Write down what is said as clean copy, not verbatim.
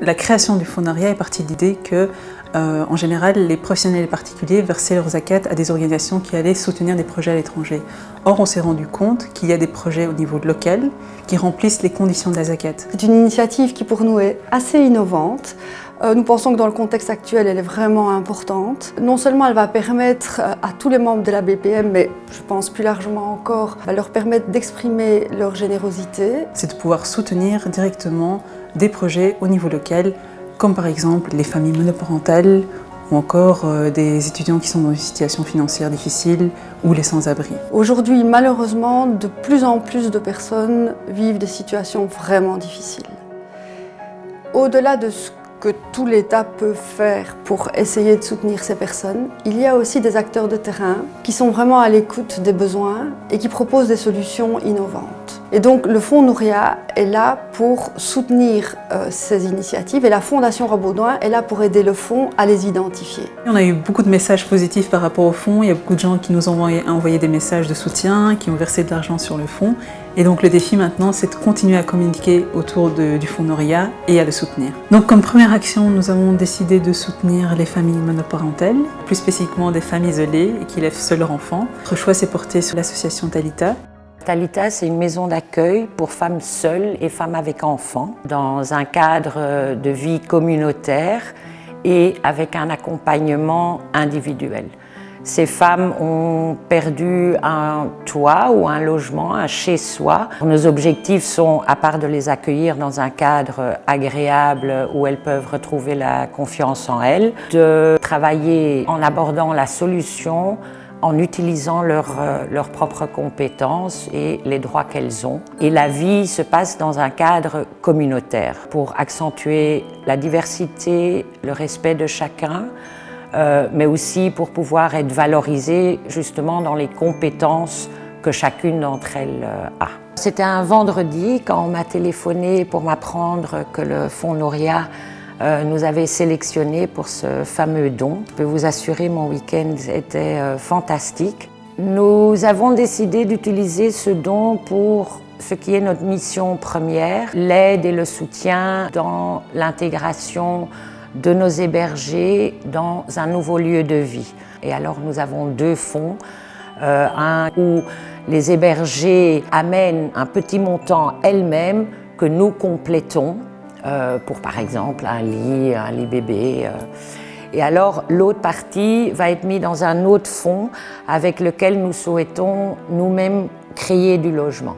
La création du Fonds Noria est partie de l'idée que, en général, les professionnels et particuliers versaient leurs zakat à des organisations qui allaient soutenir des projets à l'étranger. Or, on s'est rendu compte qu'il y a des projets au niveau local qui remplissent les conditions de la zakat. C'est une initiative qui, pour nous, est assez innovante. Nous pensons que dans le contexte actuel, elle est vraiment importante. Non seulement elle va permettre à tous les membres de la BPM, mais je pense plus largement encore, va leur permettre d'exprimer leur générosité. C'est de pouvoir soutenir directement des projets au niveau local, comme par exemple les familles monoparentales ou encore des étudiants qui sont dans une situation financière difficile ou les sans-abri. Aujourd'hui, malheureusement, de plus en plus de personnes vivent des situations vraiment difficiles. Au-delà de ce que tout l'État peut faire pour essayer de soutenir ces personnes, il y a aussi des acteurs de terrain qui sont vraiment à l'écoute des besoins et qui proposent des solutions innovantes. Et donc le Fonds Nouria est là pour soutenir ces initiatives et la Fondation Rebaudouin est là pour aider le fonds à les identifier. On a eu beaucoup de messages positifs par rapport au fonds. Il y a beaucoup de gens qui nous ont envoyé des messages de soutien, qui ont versé de l'argent sur le fonds. Et donc le défi maintenant, c'est de continuer à communiquer autour du Fonds Nouria et à le soutenir. Donc comme première action, nous avons décidé de soutenir les familles monoparentales, plus spécifiquement des femmes isolées et qui élèvent seuls leurs enfants. Notre choix s'est porté sur l'association Talita. Talita, c'est une maison d'accueil pour femmes seules et femmes avec enfants, dans un cadre de vie communautaire et avec un accompagnement individuel. Ces femmes ont perdu un toit ou un logement, un chez-soi. Nos objectifs sont, à part de les accueillir dans un cadre agréable où elles peuvent retrouver la confiance en elles, de travailler en abordant la solution en utilisant leurs propres compétences et les droits qu'elles ont. Et la vie se passe dans un cadre communautaire pour accentuer la diversité, le respect de chacun, mais aussi pour pouvoir être valorisée justement dans les compétences que chacune d'entre elles a. C'était un vendredi quand on m'a téléphoné pour m'apprendre que le Fonds Nouria nous avait sélectionné pour ce fameux don. Je peux vous assurer, mon week-end était fantastique. Nous avons décidé d'utiliser ce don pour ce qui est notre mission première, l'aide et le soutien dans l'intégration de nos hébergés dans un nouveau lieu de vie. Et alors nous avons deux fonds, un où les hébergés amènent un petit montant elles-mêmes que nous complétons pour par exemple un lit bébé. Et alors l'autre partie va être mise dans un autre fonds avec lequel nous souhaitons nous-mêmes créer du logement.